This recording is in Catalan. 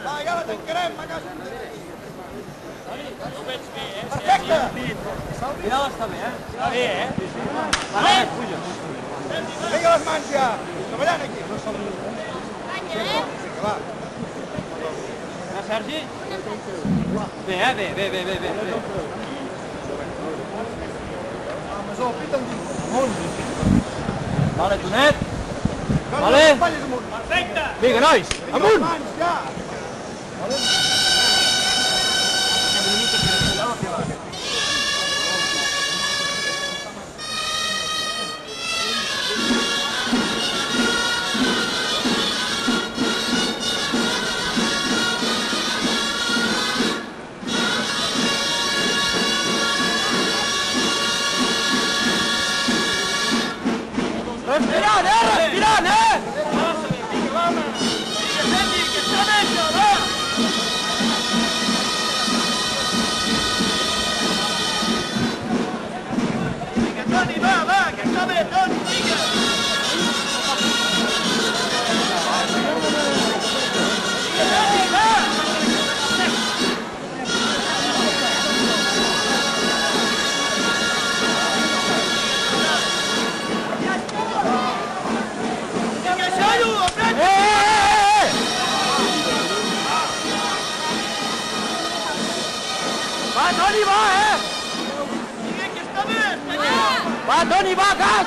Va, ja la tancarem, a casa. Ho veig bé, Perfecte! Vidal està bé, Està bé, Va, puja. Vinga les mans ja! Treballant aquí! Canya, Vinga, va. Sergi? Bé, bé. Masó, pita un dit. Amunt. Vale, Tonet. Vale. Espatlles amunt. Perfecte! Vinga, nois, Vinga, les amunt! mans, ja! Respirant, respirant, Vinga, va, home! Vinga, Sergi, que està bé, això, va! Vinga, Toni, va, que està bé, Toni, vinga! Vinga, Sergi, va! Vinga, Xaio, apreta! Va, Toni, va, Vinga, que està bé, espanyol! Va, Toni, va, gas!